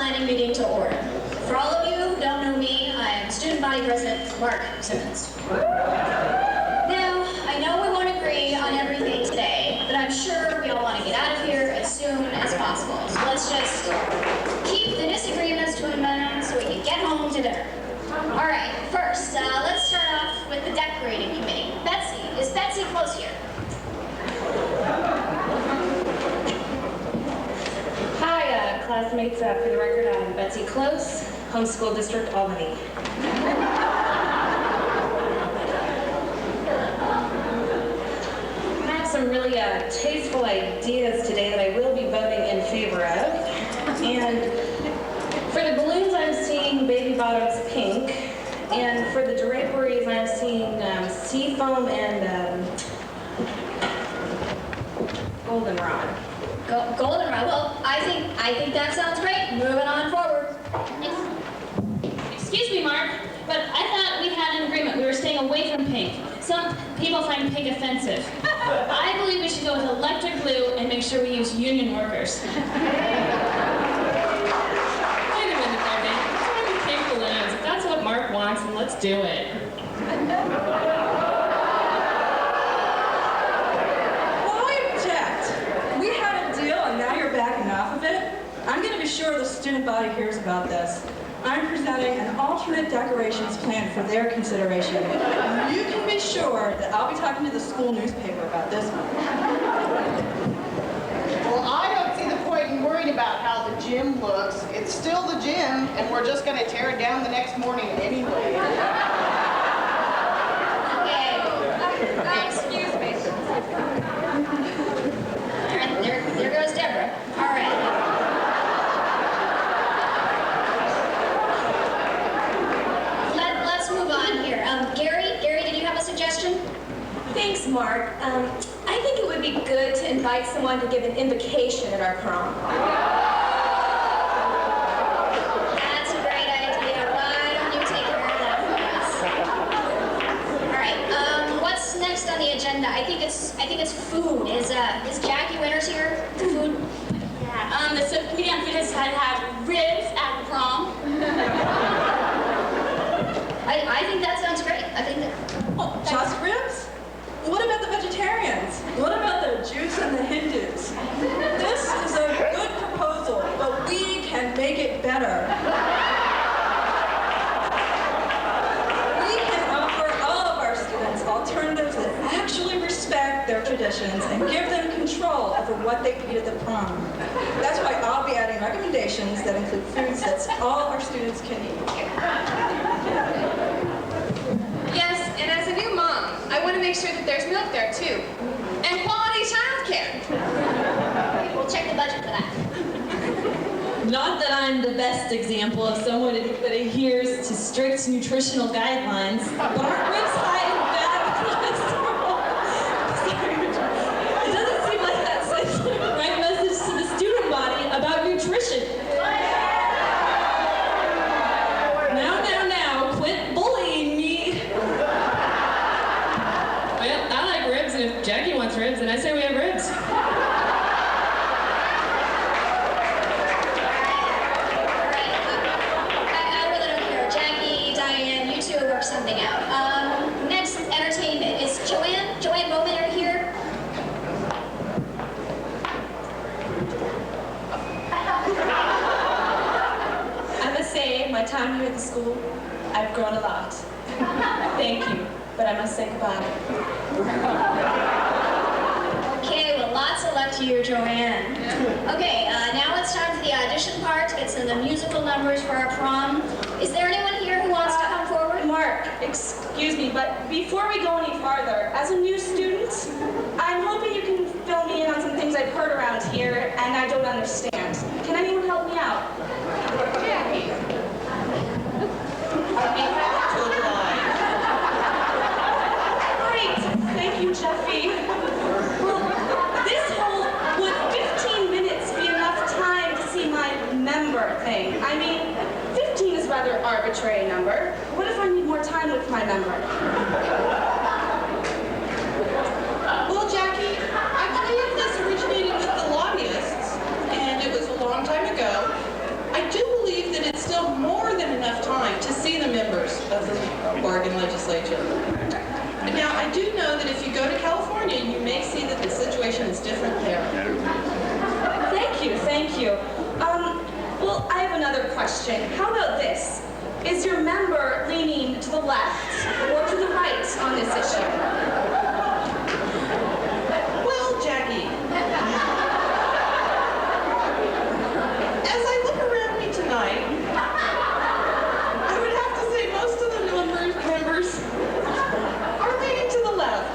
planning meeting to order. For all of you who don't know me, I am Student Body President Mark Simmons. Now, I know we won't agree on everything today, but I'm sure we all want to get out of here as soon as possible. So let's just keep the disagreements to a minimum so we can get home to dinner. All right, first, let's start off with the decorating committee. Betsy, is Betsy close here? Hi, classmates. For the record, I'm Betsy Close, Homeschool District, Albany. I have some really tasteful ideas today that I will be voting in favor of. And for the balloons, I'm seeing baby bottoms pink. And for the draperies, I'm seeing seafoam and goldenrod. Goldenrod. Well, I think that sounds great. Moving on forward. Excuse me, Mark, but I thought we had an agreement. We were staying away from pink. Some people find pink offensive. I believe we should go with electric blue and make sure we use union workers. Wait a minute there, babe. Let's try with pink balloons. If that's what Mark wants, then let's do it. Backing off of it, I'm going to be sure the student body hears about this. I'm presenting an alternate decorations plan for their consideration. You can be sure that I'll be talking to the school newspaper about this one. Well, I don't see the point in worrying about how the gym looks. It's still the gym, and we're just going to tear it down the next morning anyway. Excuse me. There goes Deborah. All right. Let's move on here. Gary, did you have a suggestion? Thanks, Mark. I think it would be good to invite someone to give an invocation at our prom. That's a great idea. Why don't you take care of that for us? All right. What's next on the agenda? I think it's food. Is Jackie Winters here? Food. Yeah. The subcommittee on food has decided to have ribs at the prom. I think that sounds great. I think that. Oh, just ribs? What about the vegetarians? What about the Jews and the Hindus? This is a good proposal, but we can make it better. We can offer all of our students alternatives that actually respect their traditions and give them control over what they eat at the prom. That's why I'll be adding recommendations that include foods that all our students can eat. Yes, and as a new mom, I want to make sure that there's milk there too. And quality childcare. We'll check the budget for that. Not that I'm the best example of someone that adheres to strict nutritional guidelines, but aren't ribs high in bad cholesterol? It doesn't seem like that sends the right message to the student body about nutrition. Now, quit bullying me. Well, I like ribs, and if Jackie wants ribs, then I say we have ribs. Something out. Next, entertainment. Is Joanne Bowman here? I must say, my time here at the school, I've grown a lot. Thank you, but I must say goodbye. Okay, well, lots of luck to you, Joanne. Okay, now it's time for the audition part to get some of the musical numbers for our prom. Is there anyone here who wants to come forward? Mark, excuse me, but before we go any farther, as a new student, I'm hoping you can fill me in on some things I've heard around here and I don't understand. Can anyone help me out? Jackie. Great, thank you, Jeffy. Well, would 15 minutes be enough time to see my member thing? I mean, 15 is a rather arbitrary number. What if I need more time with my member? Well, Jackie, I believe this originated with the lobbyists, and it was a long time ago. I do another question. How about this? Is your member leaning to the left or to the right on this issue? Well, Jackie, as I look around me tonight, I would have to say most of the members are leaning to the left,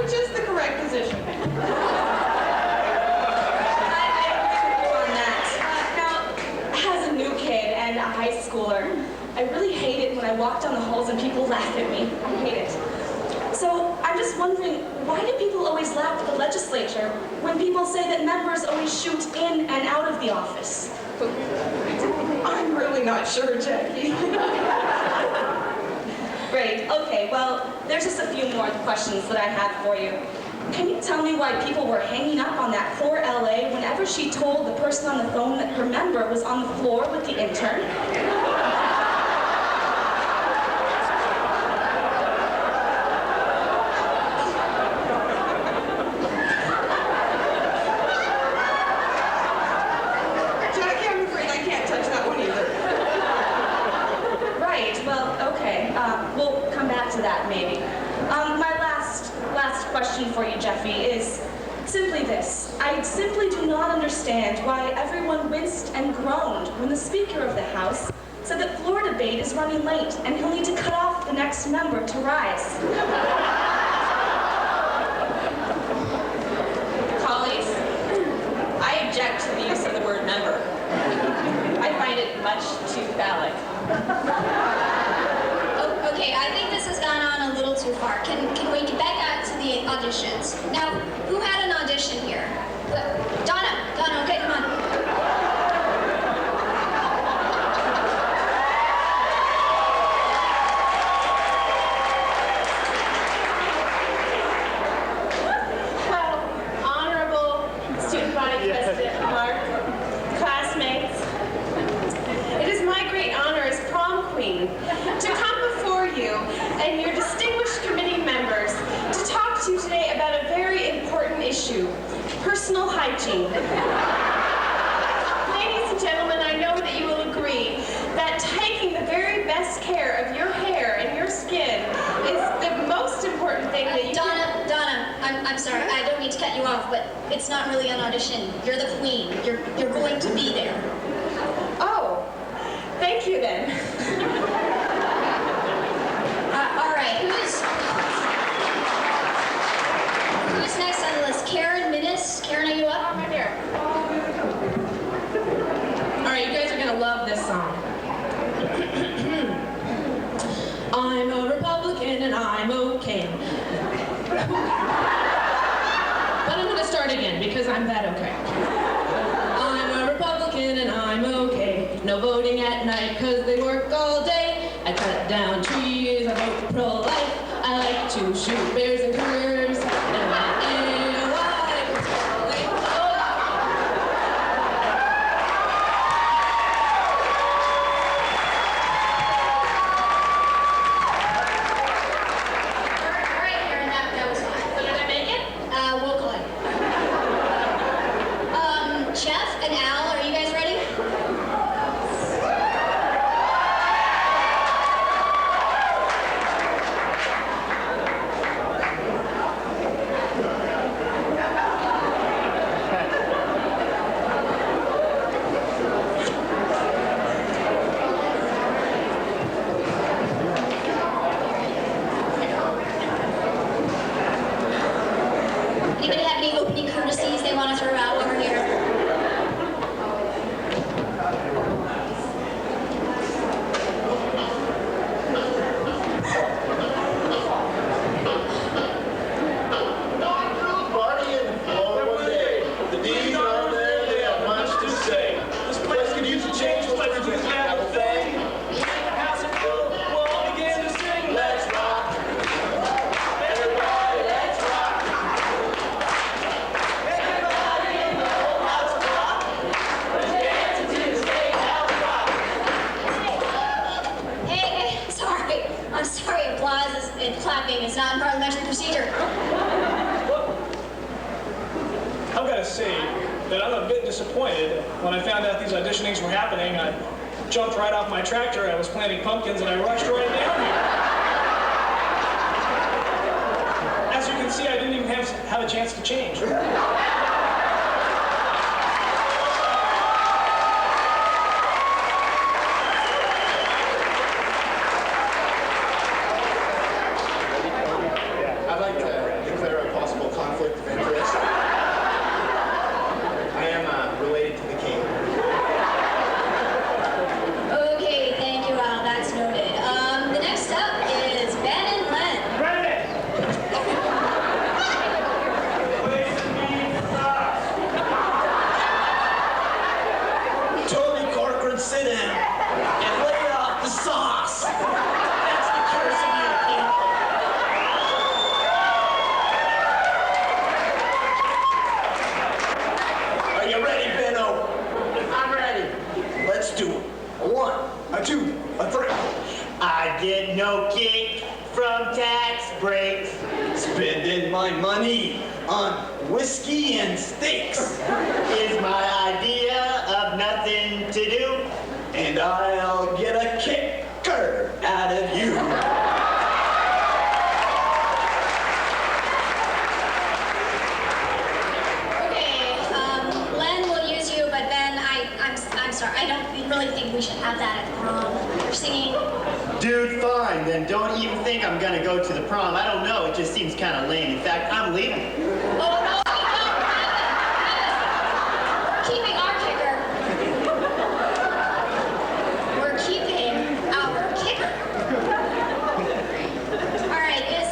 which is the correct position. I agree with you on that. Now, as a new kid and a high schooler, I really hate it when I walk down the halls and people laugh at me. I hate it. So I'm just wondering, why do people always laugh at the legislature when people say that members always shoot in and out of the office? I'm really not sure, Jackie. Great, okay, well, there's just a few more questions that I have for you. Can you tell me why people were hanging up on that poor LA whenever she told the person on the phone that her member was on the floor with the intern? Jackie, I'm afraid I can't touch that one either. Right, well, okay, we'll come back to that maybe. My last question for you, Jeffy, is simply this. I simply do not understand why everyone winced and groaned when the Speaker of the House said that floor debate is running late and he'll need to cut off the next member to rise. Colleagues, I object to the use of the word member. I find it much too phallic. Okay, I think this has gone on a little too far. Can we get back out to the auditions? Now, who had an audition here? Donna, okay, come on. Well, honorable student body president Mark, classmates, it is my great honor as prom queen to come before you and your distinguished committee members to talk to you today about a very important issue, personal hygiene. Ladies and gentlemen, I know that you will agree that taking the very best care of your hair and your skin is the most important thing that you can... Donna, I'm sorry, I don't mean to cut you off, but it's not really an audition. You're the queen. You're going to be there. Oh, thank you then. All right, who's next on the list? Karen Minnis? Karen, are you up? I'm right here. All right, you guys are gonna love this song. I'm a Republican and I'm okay. But I'm gonna start again because I'm that okay. I'm a Republican and I'm okay. No voting at night cause they work all day. I cut down trees, I vote pro-life. I like to shoot bears and cougars. And I ain't a wife. All right, Karen, that was fine. So did I make it? We'll call it. Jeff and Al, are you guys ready? disappointed. When I found out these auditionings were happening, I jumped right off my tractor. I was planting pumpkins and I rushed right down here. As you can see, I didn't even have a chance to change. I'd like to declare a possible conflict of interest. I am related to the king. Okay, thank you, Al. That's noted. The next up is Ben and Len. Tony Corcoran, sit down and lay off the sauce. That's the curse of you people. Are you ready, Benno? I'm ready. Let's do it. A 1, a 2, a 3. I get no kick from tax breaks. Spending my money on whiskey and steaks is my idea of nothing to do, and I'll get a kicker out of you. Okay, Len will use you, but Ben, I'm sorry. I don't really think we should have that at prom. You're singing. Dude, fine, then don't even think I'm gonna go to the prom. I don't know, it just seems kind of lame. In fact, I'm leaving. Oh, no, we're keeping our kicker. We're keeping our kicker. All right, is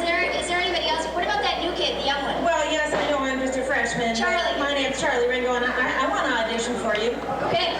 there anybody else? What about that new kid, the young one? Well, yes, I know I'm just a freshman. Charlie. My name's Charlie Ringo, and I want to audition for you. Okay.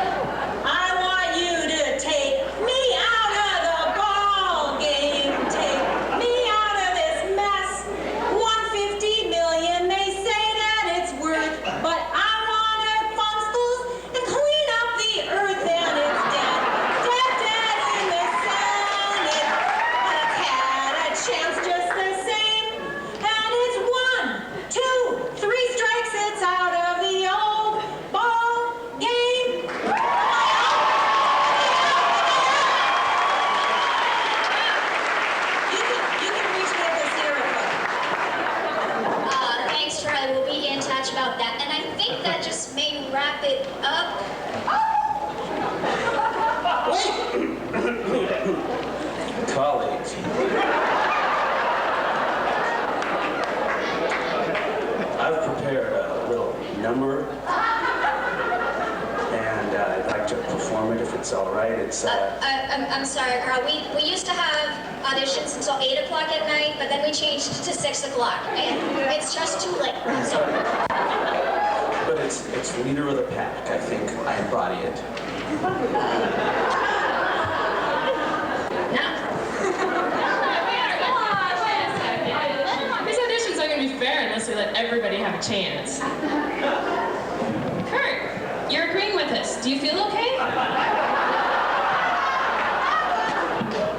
I want you to take me out of the ball game. Take me out of this mess. 150 million, they say that it's worth, but I want to funstles and clean up the earth, and it's dead. Dead in the sun. It's had a chance just the same, and it's 1, 2, 3 strikes, it's out of the old ball game. You can reach me at the Sierra Club. Thanks, Charlie. We'll be in touch about that. And I think that just may wrap it up. Colleagues. I've prepared a little number, and I'd like to perform it if it's all right. It's I'm sorry, Carl. We used to have auditions until 8 o'clock at night, but then we changed to 6 o'clock. And it's just too late. So, but it's leader of the pack. I think I embody it. These auditions aren't going to be fair unless we let everybody have a chance. Kurt, you're agreeing with us. Do you feel okay?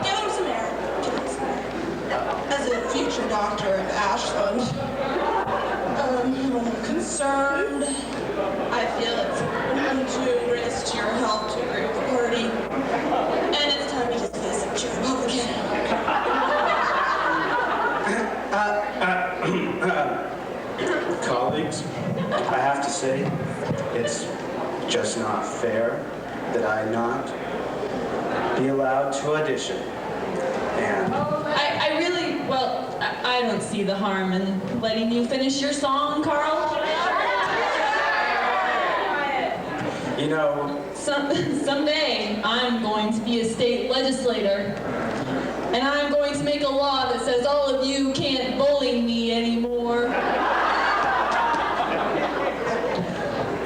Give him some air. As a future doctor of Ashland, I'm concerned. I feel it's undue risk to your health to agree with the party. And it's time to dismiss it to Republican. Colleagues, I have to say, it's just not fair that I not be allowed to audition. And I really, well, I don't see the harm in letting you finish your song, Carl. you know, Someday I'm going to be a state legislator, and I'm going to make a law that says all of you can't bully me anymore.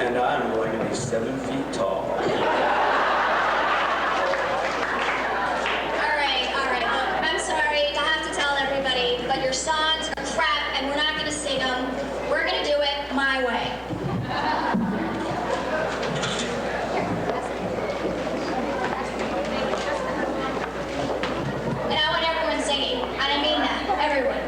and I'm going to be 7 feet tall. all right. Look, I'm sorry to have to tell everybody, but your songs are crap, and we're not going to sing them. We're going to do it my way. And I want everyone singing. And I mean that. Everyone.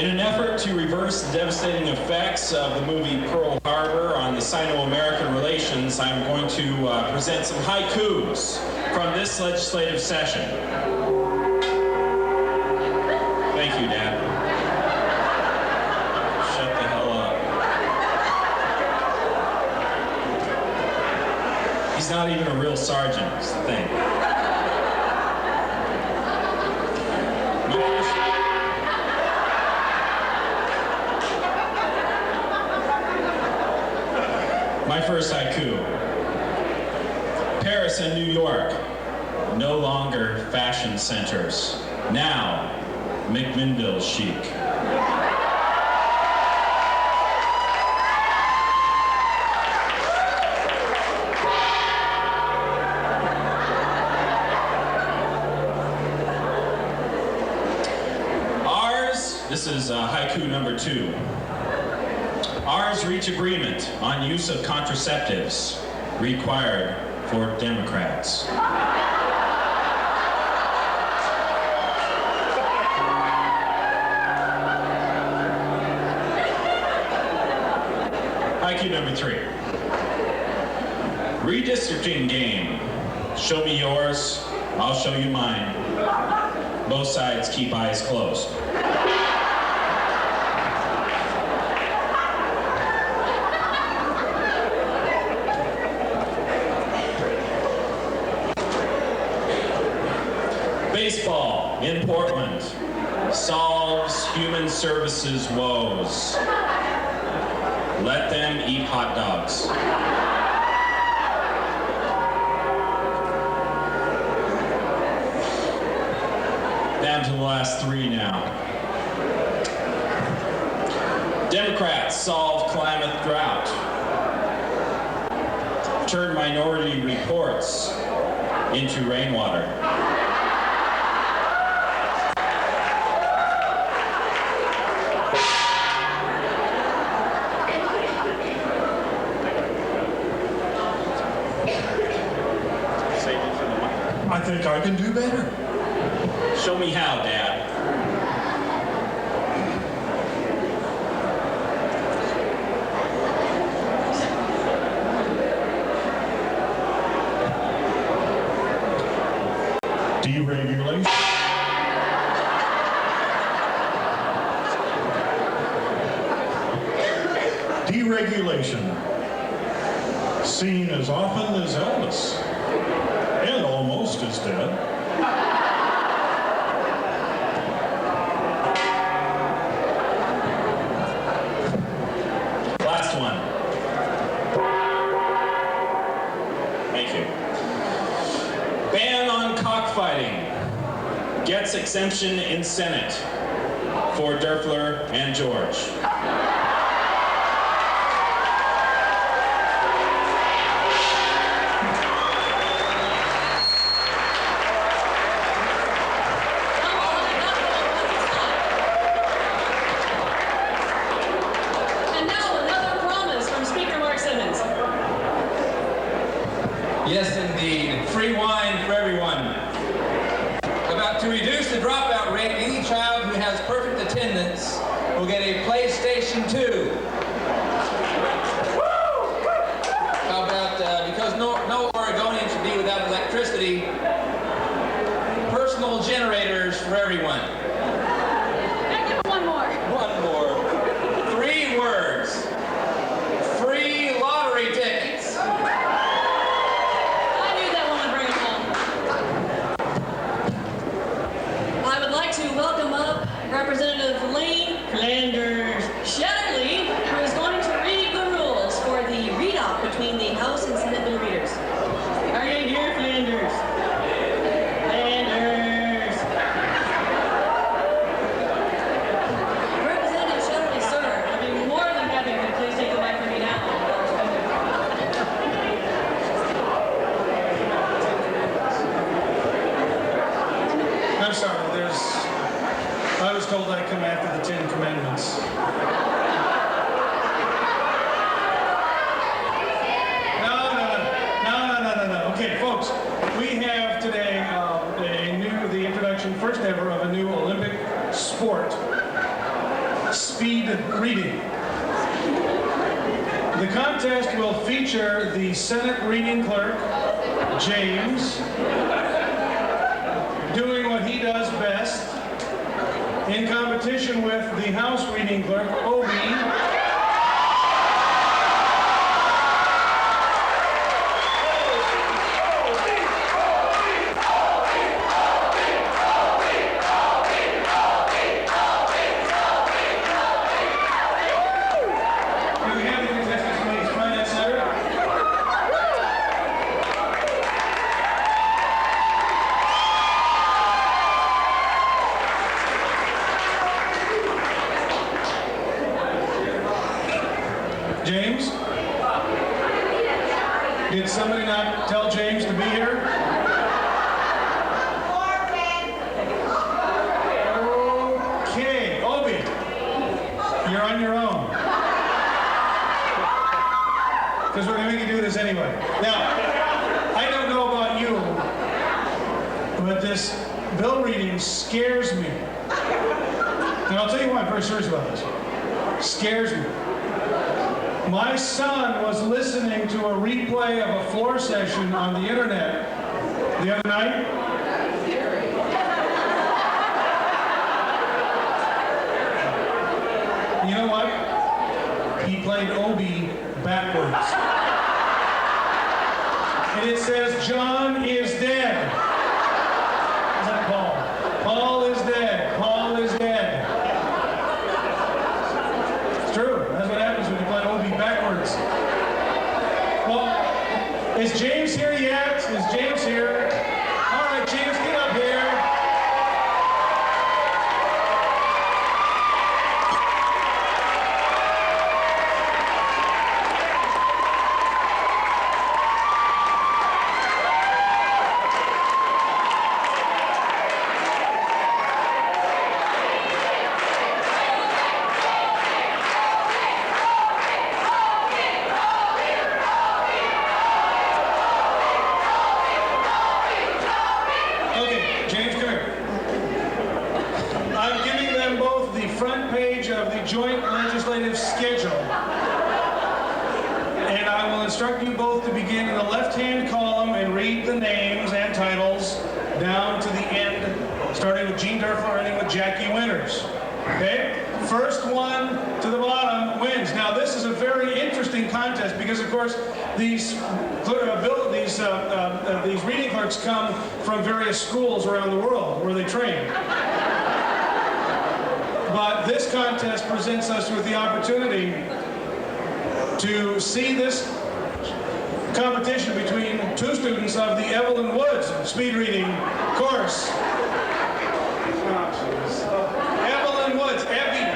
In an effort to reverse the devastating effects of the movie Pearl Harbor on the Sino-American relations, I'm going to present some haikus from this legislative session. Thank you, Dad. Shut the hell up. He's not even a real sergeant, is the thing. My first haiku. Paris and New York, no longer fashion centers. Now, McMinnville chic. Ours, this is haiku number 2. Ours reach agreement on use of contraceptives required for Democrats. Haiku number 3. Redistricting game. Show me yours, I'll show you mine. Both sides keep eyes closed. Baseball in Portland solves human services woes. Let them eat hot dogs. Down to the last 3 now. Democrats solve climate drought. Turn minority reports into rainwater. I think I can do better. Show me how, Dad. Deregulation. Deregulation. Seen as often as Elvis. And almost as dead. Last one. Thank you. Ban on cockfighting. Gets exemption in Senate for Derfler and George. Yes, indeed. Free wine for everyone. About to reduce the dropout rate, any child who has perfect attendance will get a PlayStation 2. How about, because no Oregonian should be without electricity, personal generators for everyone. One more. One more. 3 words. Free lottery tickets. Representative Lane Flanders Shelley, who is going to read the rules for the read-off between the House and Senate bill readers. Are you here, Flanders? Flanders! Representative Shelley, sir, I'd be more than happy if you please take the mic from me now. I'm sorry, I was told I'd come after the 10 Commandments. No. Okay, folks, we have today the introduction, first ever, of a new Olympic sport. speed reading. The contest will feature the Senate reading clerk, James, doing what he does best, in competition with the House reading clerk, Obi, James? Did somebody not tell James to be here? Okay, Obi, you're on your own. Because we're going to make you do this anyway. Now, I don't know about you, but this bill reading scares me. And I'll tell you why I'm very serious about this. Scares me. My son was listening to a replay of a floor session on the internet the other night. You know what? He played Obi backwards. And it says, John is dead. Is that Paul? Paul is dead. Paul is dead. It's true. That's what happens when you play Obi backwards. Well, is James here yet? Is James here? All right, James, get up here. Joint legislative schedule. And I will instruct you both to begin in the left-hand column and read the names and titles down to the end, starting with Gene Durfler, ending with Jackie Winters. Okay? First one to the bottom wins. Now, this is a very interesting contest because, of course, these reading clerks come from various schools around the world where they train. But this contest presents us with the opportunity to see this competition between two students of the Evelyn Woods speed reading course. Evelyn Woods, Evie.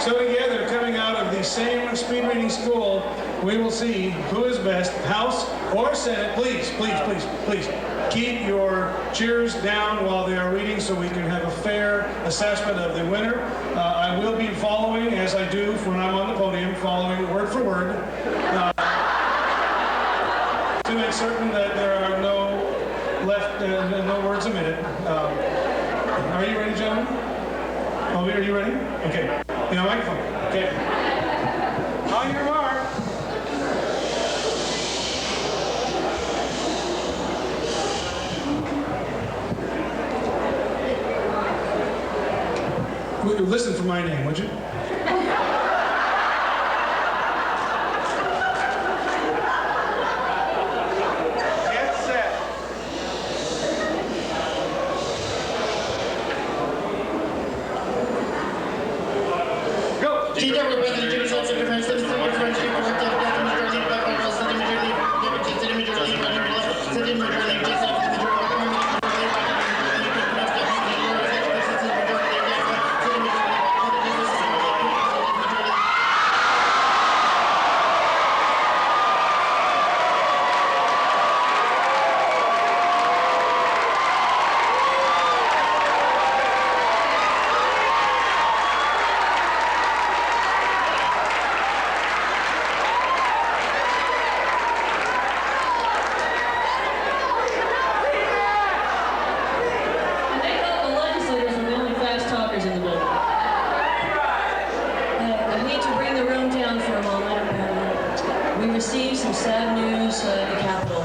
So together, coming out of the same speed reading school, we will see who is best, House or Senate. Please, please, please, please. Keep your cheers down while they are reading so we can have a fair assessment of the winner. I will be following, as I do when I'm on the podium, following word for word to make certain that there are no no words omitted. Are you ready, gentlemen? Are you ready? Okay. You know, microphone. Okay. On your mark. Listen for my name, would you? Get set. Go. received some sad news at the Capitol.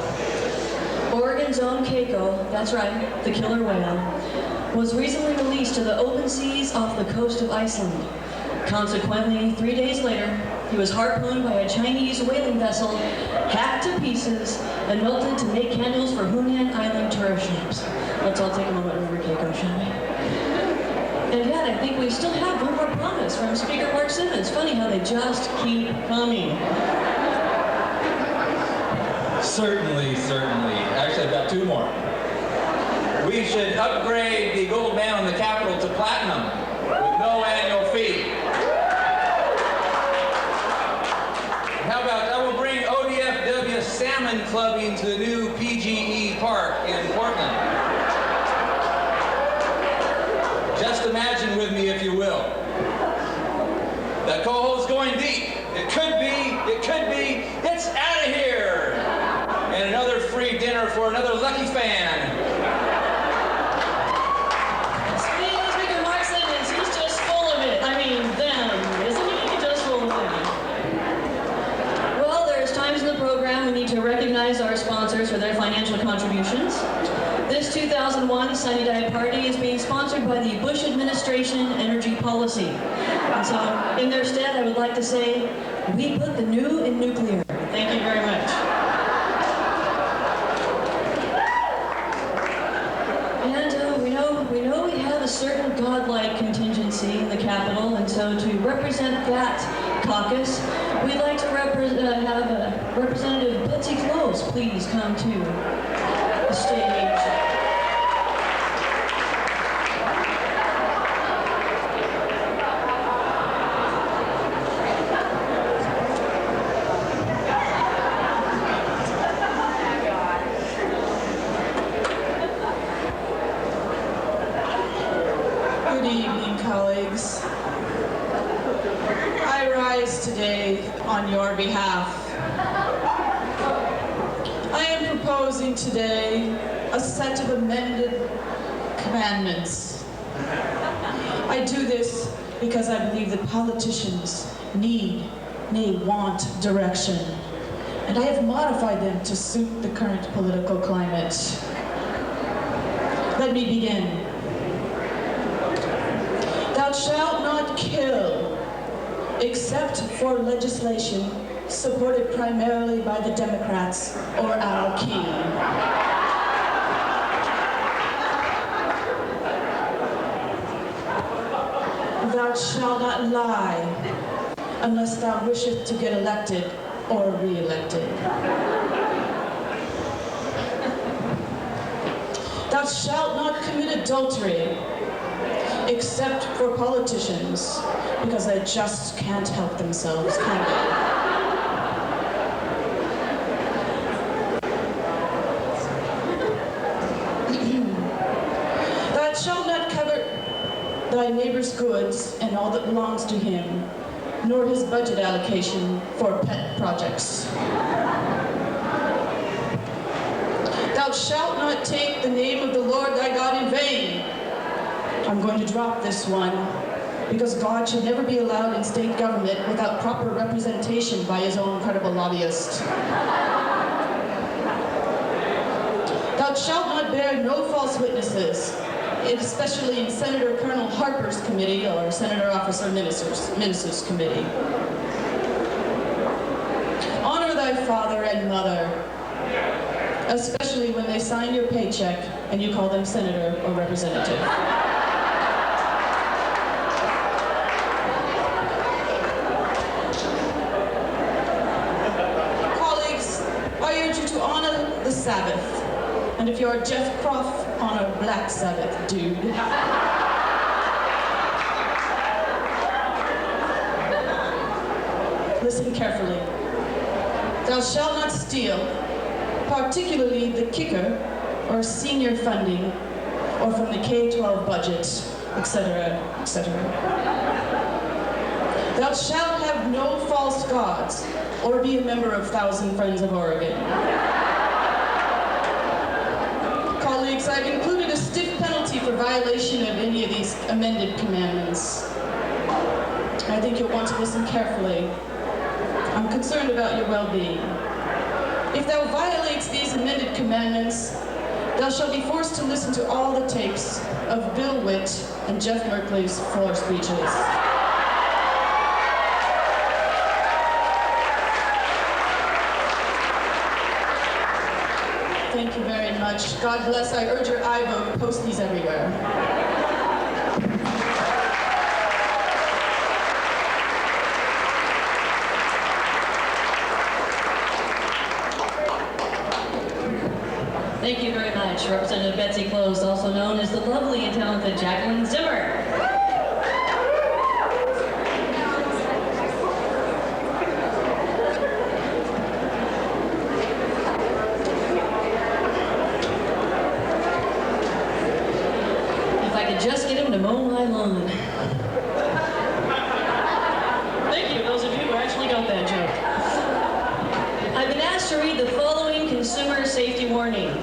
Oregon's own Keiko, that's right, the killer whale, was recently released to the open seas off the coast of Iceland. Consequently, 3 days later, he was harpooned by a Chinese whaling vessel, hacked to pieces, and melted to make candles for Hunan Island tourist shops. Let's all take a moment and remember Keiko, shall we? And yet, I think we still have one more promise from Speaker Mark Simmons. Funny how they just keep coming. Certainly, certainly. Actually, I've got two more. We should upgrade the gold band on the Capitol to platinum with no annual fee. How about I will bring ODFW salmon clubbing to the new PGE Park in Portland. Just imagine with me, if you will. That coal's going deep. It could be, it's out of here. And another free dinner for another lucky fan. Speaker Mark Simmons, he's just full of it. I mean, them, isn't he? Just full of them. Well, there's times in the program we need to recognize our sponsors for their financial contributions. This 2001 Sunny Day Party is being sponsored by the Bush administration energy policy. And so, in their stead, I would like to say, we put the new in nuclear. Thank you very much. And we know we have a certain godlike contingency in the Capitol, and so to represent that caucus, we'd like to have Representative Betsy Close please come to the stage. Good evening, colleagues. I rise today on your behalf. I am proposing today a set of amended commandments. I do this because I believe that politicians need, nay, want direction. And I have modified them to suit the current political climate. Let me begin. Thou shalt not kill, except for legislation supported primarily by the Democrats or our king. Thou shalt not lie unless thou wishest to get elected or re-elected. Thou shalt not commit adultery except for politicians, because they just can't help themselves, can they? Thou shalt not covet thy neighbor's goods and all that belongs to him, nor his budget allocation for pet projects. Thou shalt not take the name of the Lord thy God in vain. I'm going to drop this one because God should never be allowed in state government without proper representation by his own credible lobbyist. Thou shalt not bear no false witnesses, especially in Senator Colonel Harper's committee or Senator Officer Minister's committee. Honor thy father and mother, especially when they sign your paycheck and you call them senator or representative. The Sabbath. And if you're Jeff Croft, honor Black Sabbath, dude. Listen carefully. Thou shalt not steal, particularly the kicker or senior funding, or from the K-12 budget, etc., etc. Thou shalt have no false gods, or be a member of Thousand Friends of Oregon. Colleagues, I've included a stiff penalty for violation of any of these amended commandments. I think you'll want to listen carefully. I'm concerned about your well-being. If thou violates these amended commandments, thou shalt be forced to listen to all the tapes of Bill Witt and Jeff Merkley's floor speeches. Thank you very much. God bless. I urge your aye vote. Post these everywhere. Thank you very much, Representative Betsy Close, also known as the lovely and talented Jacqueline Zimmer. If I could just get him to mow my lawn. Thank you, those of you who actually got that joke. I've been asked to read the following consumer safety warning.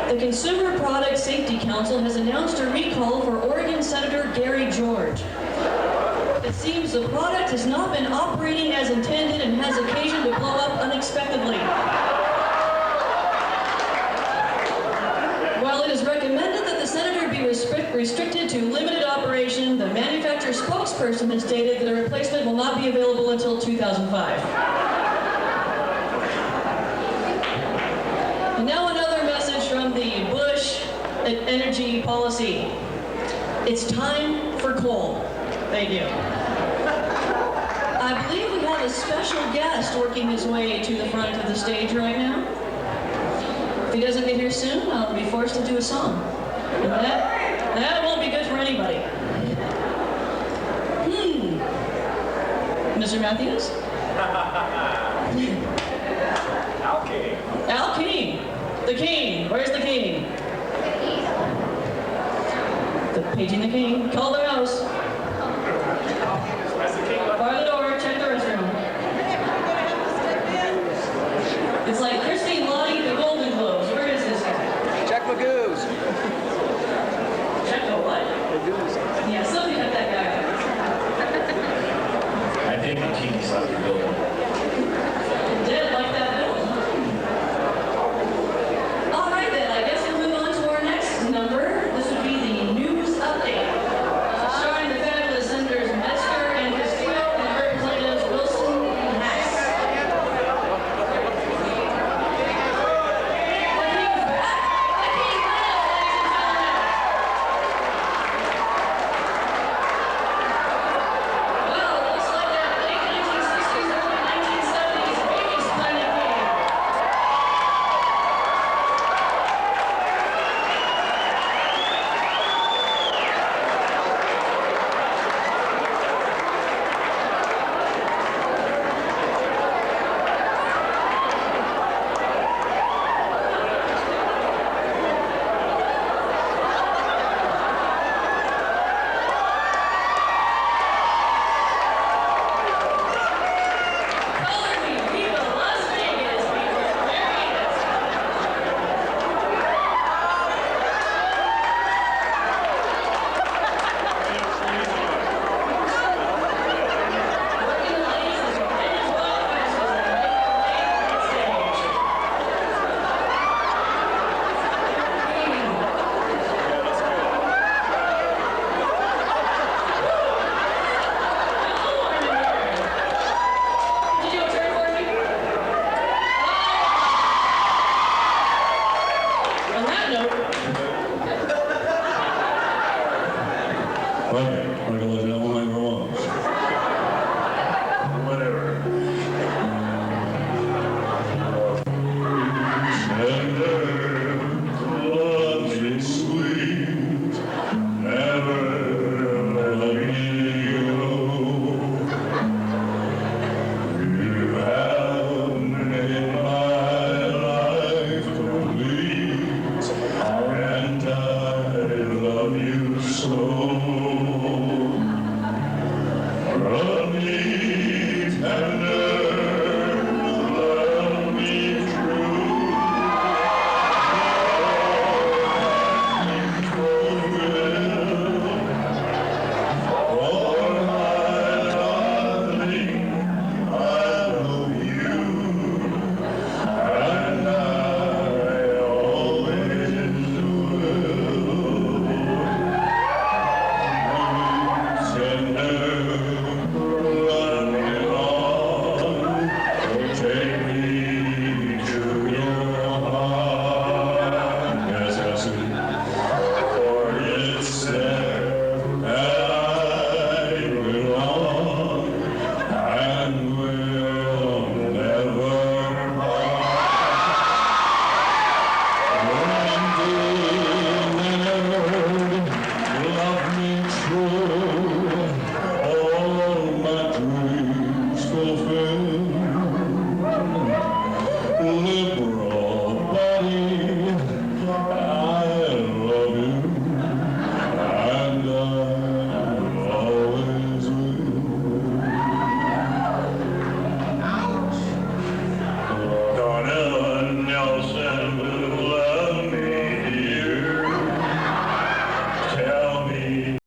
The Consumer Product Safety Council has announced a recall for Oregon Senator Gary George. It seems the product has not been operating as intended and has occasion to blow up unexpectedly. While it is recommended that the senator be restricted to limited operation, the manufacturer spokesperson has stated that a replacement will not be available until 2005. And now another message from the Bush energy policy. It's time for coal. Thank you. I believe we have a special guest working his way to the front of the stage right now. If he doesn't get here soon, I'll be forced to do a song. And that won't be good for anybody. Mr. Matthews? Al King. Al King. The King. Where's the King? Paging the King. Call the house. Bar the door. Check the restroom. It's like